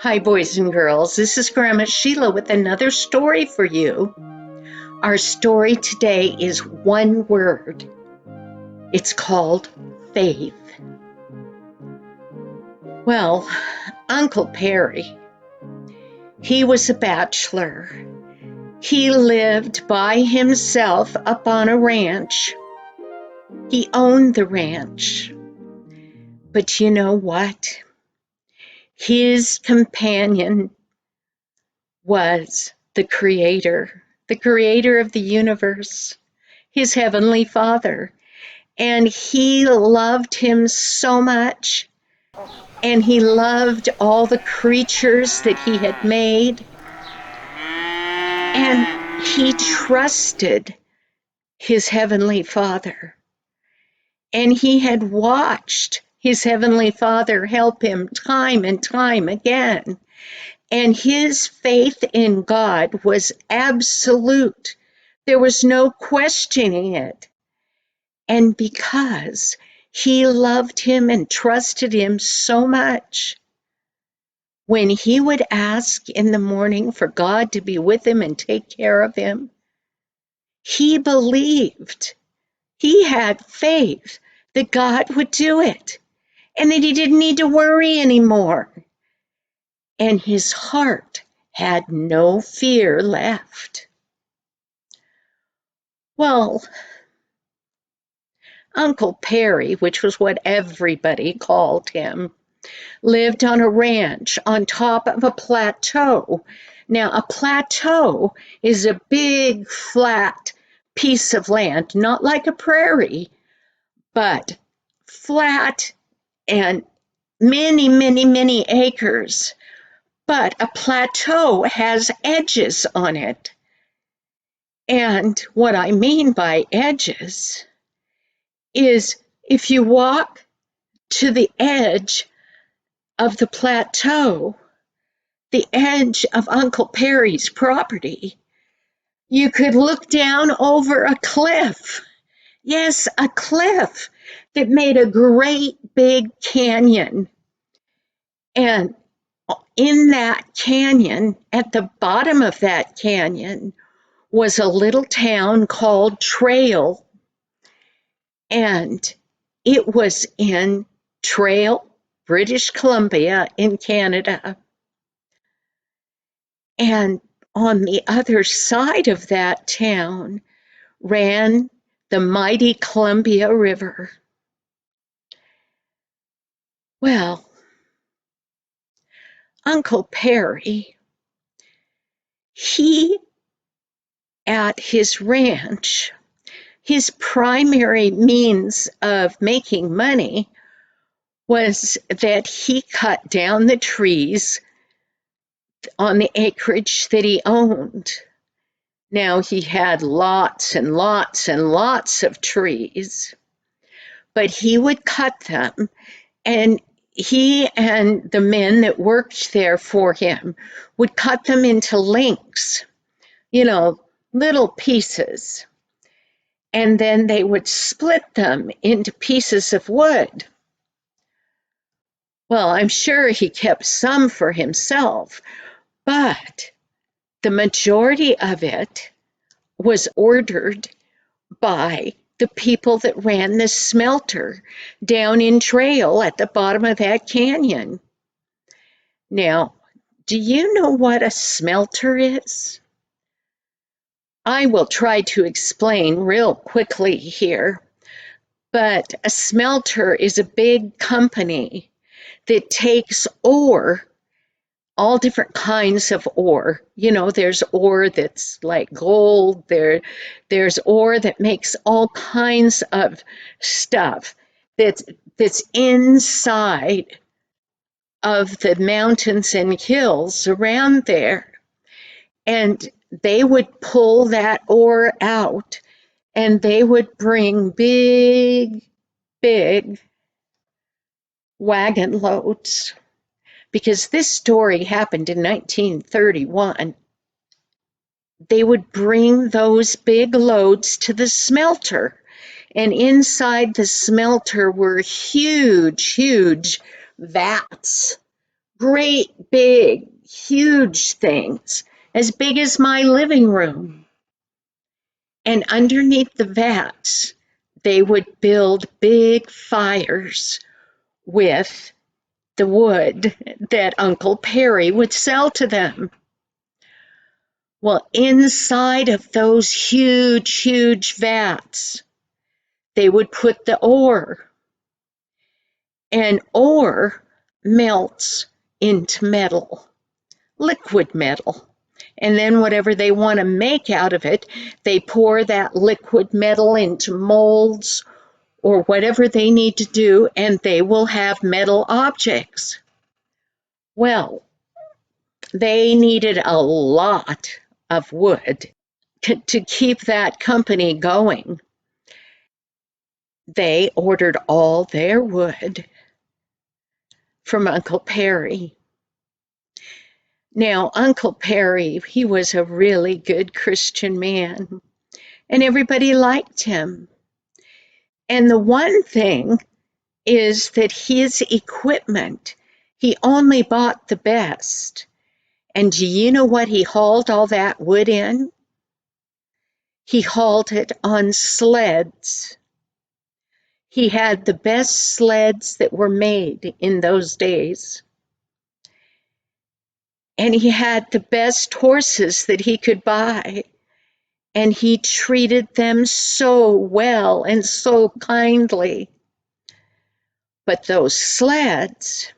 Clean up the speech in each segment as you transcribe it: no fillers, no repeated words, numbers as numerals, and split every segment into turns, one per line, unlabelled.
Hi, boys and girls. This is Grandma Sheila with another story for you. Our story today is one word. It's called faith. Well, Uncle Perry, he was a bachelor. He lived by himself up on a ranch. He owned the ranch. But you know what? His companion was the Creator of the universe, his Heavenly Father. And he loved him so much, and he loved all the creatures that he had made, and he trusted his Heavenly Father. And he had watched his Heavenly Father help him time and time again. And his faith in God was absolute. There was no questioning it. And because he loved him and trusted him so much, when he would ask in the morning for God to be with him and take care of him, he believed, he had faith that God would do it and that he didn't need to worry anymore. And his heart had no fear left. Well, Uncle Perry, which was what everybody called him, lived on a ranch on top of a plateau. Now, a plateau is a big, flat piece of land, not like a prairie, but flat and many, many, many acres. But a plateau has edges on it. And what I mean by edges is if you walk to the edge of the plateau, the edge of Uncle Perry's property, you could look down over a cliff. Yes, a cliff that made a great big canyon. And in that canyon, at the bottom of that canyon, was a little town called Trail. And it was in Trail, British Columbia in Canada. And on the other side of that town ran the mighty Columbia River. Well, Uncle Perry, he, at his ranch, his primary means of making money was that he cut down the trees on the acreage that he owned. Now, he had lots and lots and lots of trees, but he would cut them, and he and the men that worked there for him would cut them into links, little pieces, and then they would split them into pieces of wood. Well, I'm sure he kept some for himself, but the majority of it was ordered by the people that ran the smelter down in Trail at the bottom of that canyon. Now, do you know what a smelter is? I will try to explain real quickly here, but a smelter is a big company that takes ore, all different kinds of ore. There's ore that's like gold. There's ore that makes all kinds of stuff that's inside of the mountains and hills around there. And they would pull that ore out, and they would bring big, big wagon loads. Because this story happened in 1931, they would bring those big loads to the smelter. And inside the smelter were huge, huge vats great big, huge things, as big as my living room. And underneath the vats, they would build big fires with the wood that Uncle Perry would sell to them. Well, inside of those huge, huge vats, they would put the ore, and ore melts into metal, liquid metal. And then whatever they want to make out of it, they pour that liquid metal into molds or whatever they need to do, and they will have metal objects. Well, they needed a lot of wood to keep that company going. They ordered all their wood from Uncle Perry. Now, Uncle Perry, he was a really good Christian man, and everybody liked him. And the one thing is that his equipment, he only bought the best. And do you know what he hauled all that wood in? He hauled it on sleds. He had the best sleds that were made in those days. And he had the best horses that he could buy. And he treated them so well and so kindly. But those sleds,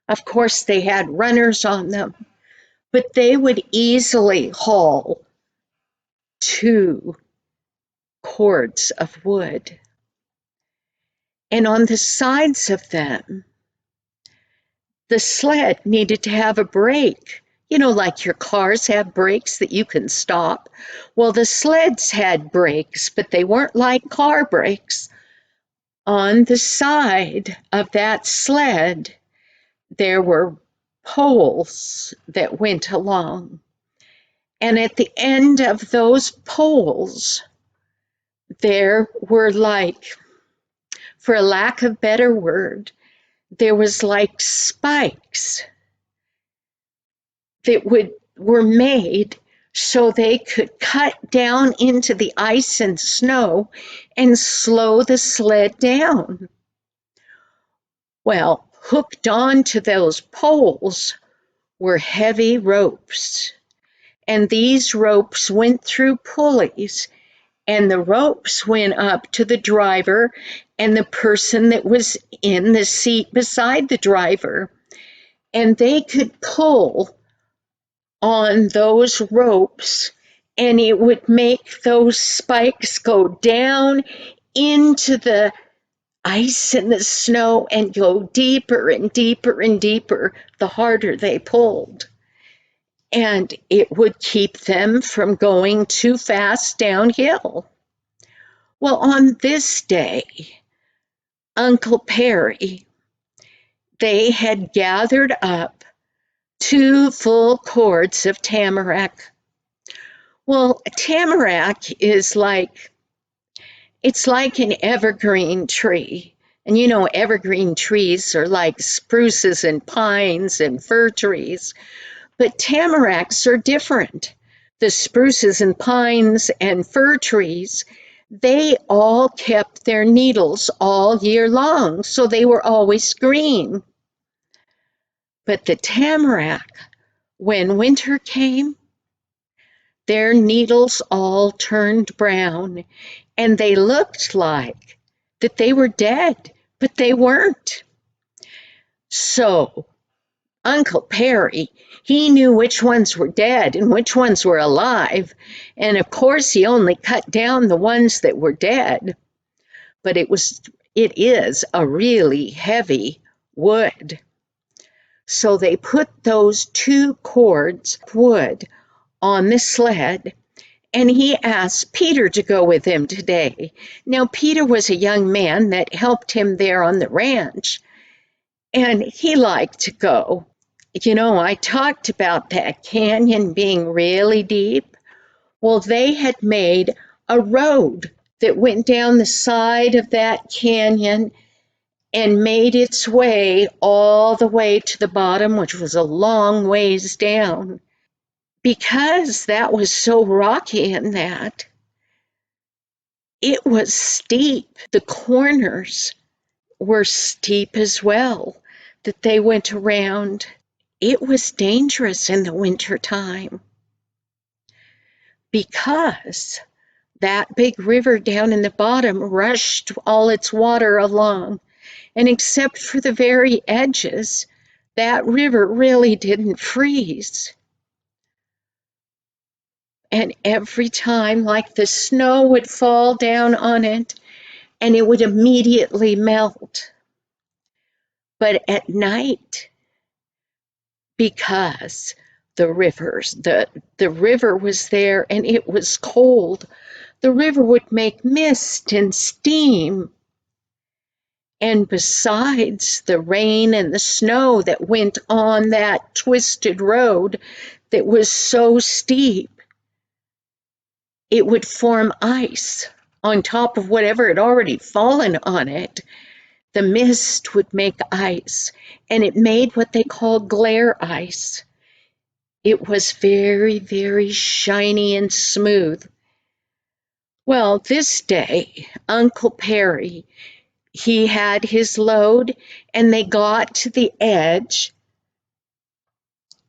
of course, they had runners on them, but they would easily haul 2 cords of wood. And on the sides of them, the sled needed to have a brake. You know, like your cars have brakes that you can stop. Well, the sleds had brakes, but they weren't like car brakes. On the side of that sled, there were poles that went along. And at the end of those poles, there were like, for a lack of a better word, there was like spikes that were made so they could cut down into the ice and snow and slow the sled down. Well, hooked onto those poles were heavy ropes, and these ropes went through pulleys, and the ropes went up to the driver and the person that was in the seat beside the driver, and they could pull on those ropes, and it would make those spikes go down into the ice and the snow and go deeper and deeper and deeper the harder they pulled. And it would keep them from going too fast downhill. Well, on this day, Uncle Perry, they had gathered up 2 full cords of tamarack. Well, tamarack is like, it's like an evergreen tree. And you know, evergreen trees are like spruces and pines and fir trees, but tamaracks are different. The spruces and pines and fir trees, they all kept their needles all year long, so they were always green. But the tamarack, when winter came, their needles all turned brown, and they looked like that they were dead, but they weren't. So Uncle Perry, he knew which ones were dead and which ones were alive, and of course he only cut down the ones that were dead. But it is a really heavy wood. So they put those 2 cords of wood on the sled, and he asked Peter to go with him today. Now, Peter was a young man that helped him there on the ranch, and he liked to go. You know, I talked about that canyon being really deep. Well, they had made a road that went down the side of that canyon, and made its way all the way to the bottom, which was a long ways down. Because that was so rocky and that, it was steep. The corners were steep as well that they went around. It was dangerous in the winter time because that big river down in the bottom rushed all its water along. And except for the very edges, that river really didn't freeze. And every time, like the snow would fall down on it, and it would immediately melt. But at night, because the river was there and it was cold, the river would make mist and steam. And besides the rain and the snow that went on that twisted road that was so steep, it would form ice on top of whatever had already fallen on it. The mist would make ice, and it made what they called glare ice. It was very, very shiny and smooth. Well, this day, Uncle Perry, he had his load, and they got to the edge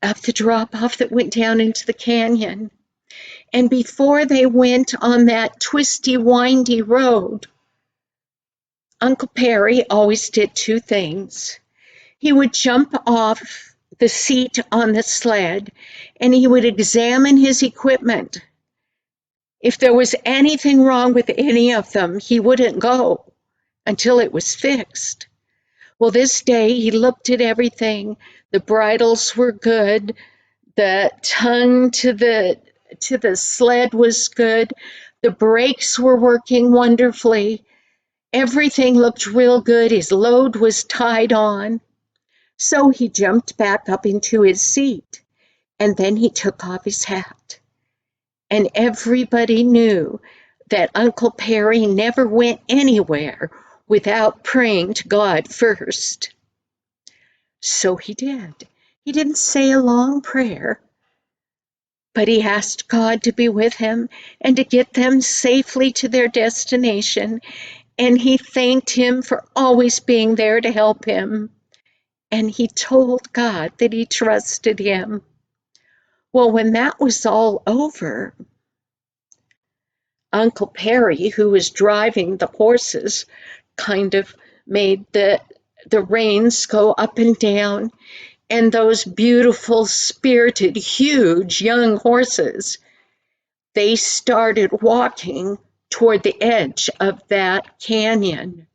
of the drop-off that went down into the canyon. And before they went on that twisty, windy road, Uncle Perry always did two things. He would jump off the seat on the sled, and he would examine his equipment. If there was anything wrong with any of them, he wouldn't go until it was fixed. Well, this day he looked at everything. The bridles were good. The tongue to the sled was good. The brakes were working wonderfully. Everything looked real good. His load was tied on. So he jumped back up into his seat, and then he took off his hat. And everybody knew that Uncle Perry never went anywhere without praying to God first. So he did. He didn't say a long prayer, but he asked God to be with him and to get them safely to their destination. And he thanked him for always being there to help him. And he told God that he trusted him. Well, when that was all over, Uncle Perry, who was driving the horses, kind of made the reins go up and down, and those beautiful, spirited, huge young horses, they started walking toward the edge of that canyon.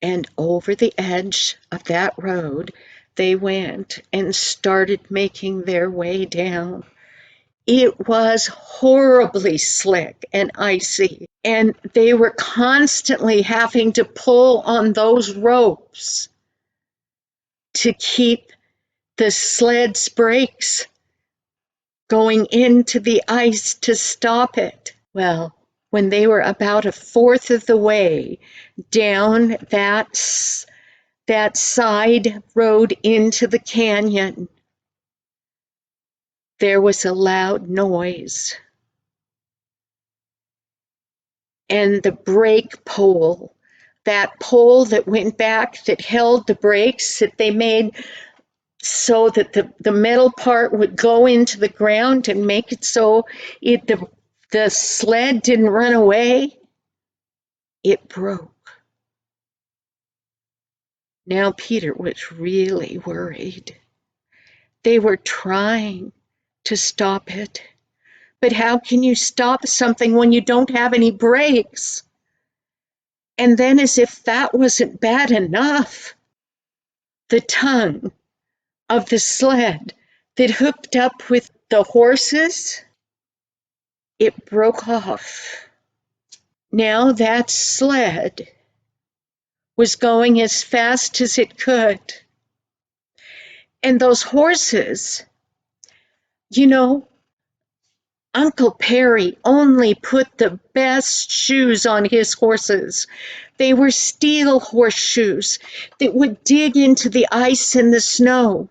And over the edge of that road, they went and started making their way down. It was horribly slick and icy, and they were constantly having to pull on those ropes to keep the sled's brakes going into the ice to stop it. Well, when they were about a fourth of the way down that side road into the canyon, there was a loud noise. And the brake pole, that pole that went back that held the brakes that they made so that the metal part would go into the ground and make it so the sled didn't run away, it broke. Now Peter was really worried. They were trying to stop it. But how can you stop something when you don't have any brakes? And then, as if that wasn't bad enough, the tongue of the sled that hooked up with the horses, it broke off. Now that sled was going as fast as it could. And those horses, you know, Uncle Perry only put the best shoes on his horses. They were steel horseshoes that would dig into the ice and the snow.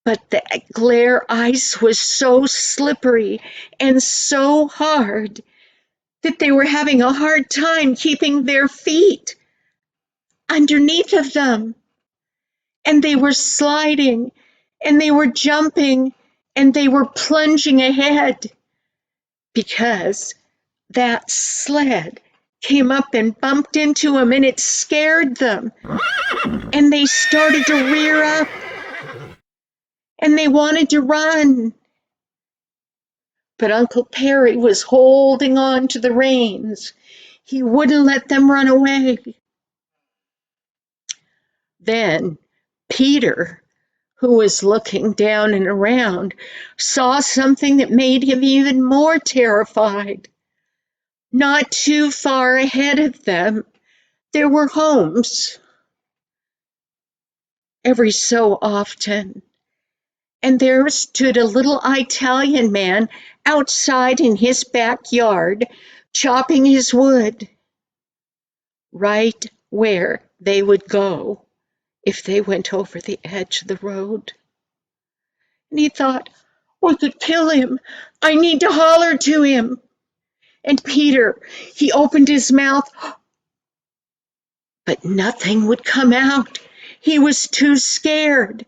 But the glare ice was so slippery and so hard that they were having a hard time keeping their feet underneath of them. And they were sliding, and they were jumping, and they were plunging ahead because that sled came up and bumped into them, and it scared them. And they started to rear up, and they wanted to run. But Uncle Perry was holding on to the reins. He wouldn't let them run away. Then Peter, who was looking down and around, saw something that made him even more terrified. Not too far ahead of them, there were homes every so often. And there stood a little Italian man outside in his backyard, chopping his wood, right where they would go if they went over the edge of the road. And he thought, I could kill him. I need to holler to him. And Peter, he opened his mouth, but nothing would come out. He was too scared.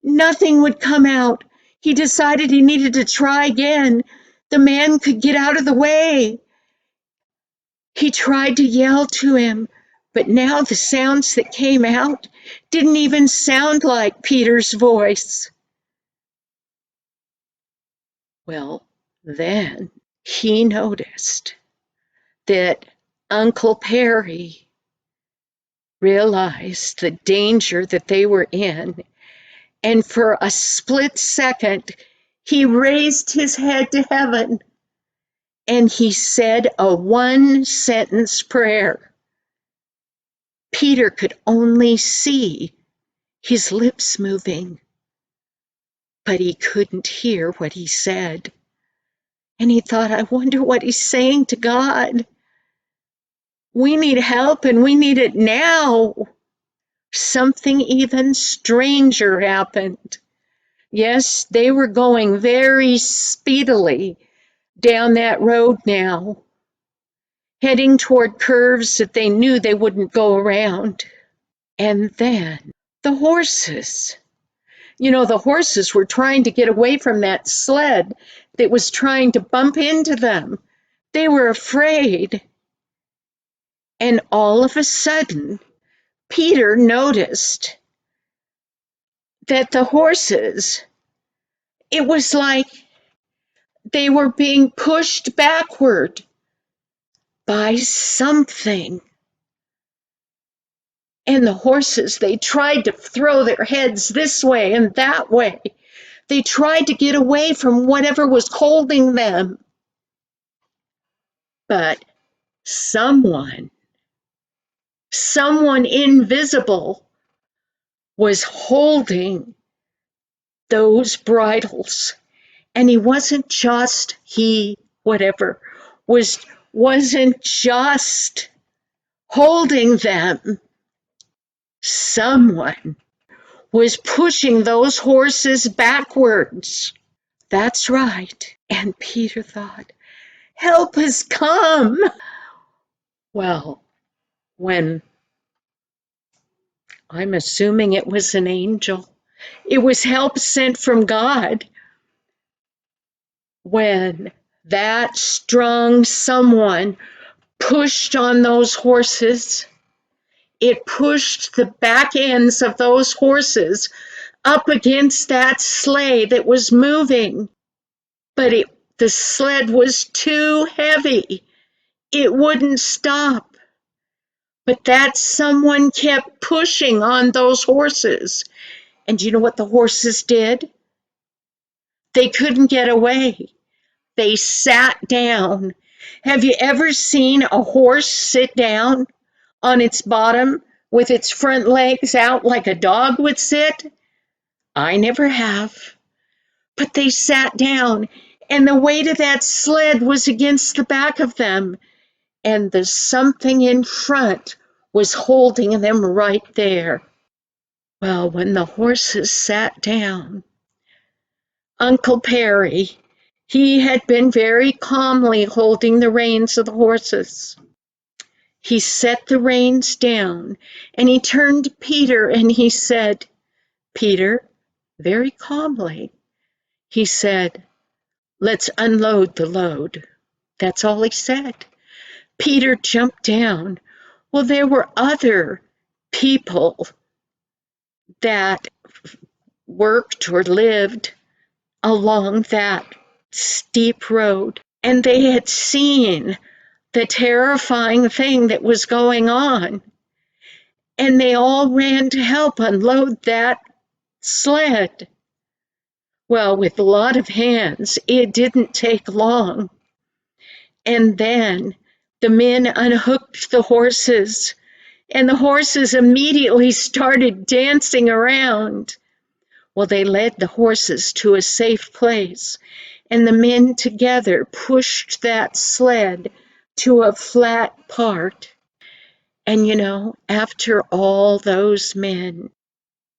Nothing would come out. He decided he needed to try again. The man could get out of the way. He tried to yell to him, but now the sounds that came out didn't even sound like Peter's voice. Well, then he noticed that Uncle Perry realized the danger that they were in, and for a split second, he raised his head to heaven and he said a one-sentence prayer. Peter could only see his lips moving, but he couldn't hear what he said. And he thought, I wonder what he's saying to God. We need help, and we need it now. Something even stranger happened. Yes, they were going very speedily down that road now, heading toward curves that they knew they wouldn't go around. And then the horses. The horses were trying to get away from that sled that was trying to bump into them. They were afraid. And all of a sudden, Peter noticed that the horses, it was like they were being pushed backward by something. And the horses, they tried to throw their heads this way and that way. They tried to get away from whatever was holding them. But someone invisible was holding those bridles. And he wasn't just wasn't just holding them. Someone was pushing those horses backwards. That's right. And Peter thought, help has come. Well, when I'm assuming it was an angel, it was help sent from God. When that strong someone pushed on those horses, it pushed the back ends of those horses up against that sleigh that was moving. But the sled was too heavy. It wouldn't stop. But that someone kept pushing on those horses. And you know what the horses did? They couldn't get away. They sat down. Have you ever seen a horse sit down on its bottom with its front legs out like a dog would sit? I never have. But they sat down, and the weight of that sled was against the back of them, and the something in front was holding them right there. Well, when the horses sat down, Uncle Perry, he had been very calmly holding the reins of the horses. He set the reins down, and he turned to Peter and he said, Peter, very calmly, he said, let's unload the load. That's all he said. Peter jumped down. Well, there were other people that worked or lived along that steep road, and they had seen the terrifying thing that was going on, and they all ran to help unload that sled. Well, with a lot of hands, it didn't take long. And then the men unhooked the horses, and the horses immediately started dancing around. Well, they led the horses to a safe place, and the men together pushed that sled to a flat part. And after all those men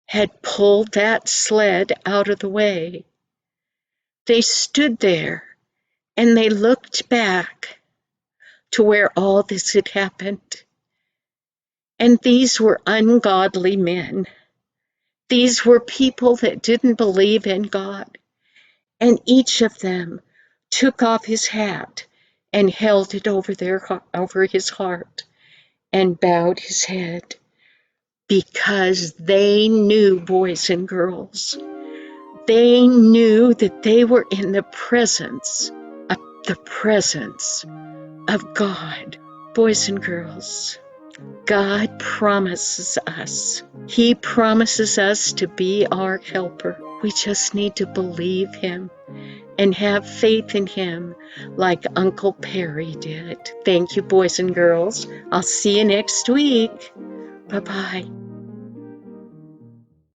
had pulled that sled out of the way, they stood there and they looked back to where all this had happened. And these were ungodly men. These were people that didn't believe in God. And each of them took off his hat and held it over his heart and bowed his head, because they knew, boys and girls, they knew that they were in the presence of God. Boys and girls, God promises us. He promises us to be our helper. We just need to believe him and have faith in him like Uncle Perry did. Thank you, boys and girls. I'll see you next week. Bye-bye.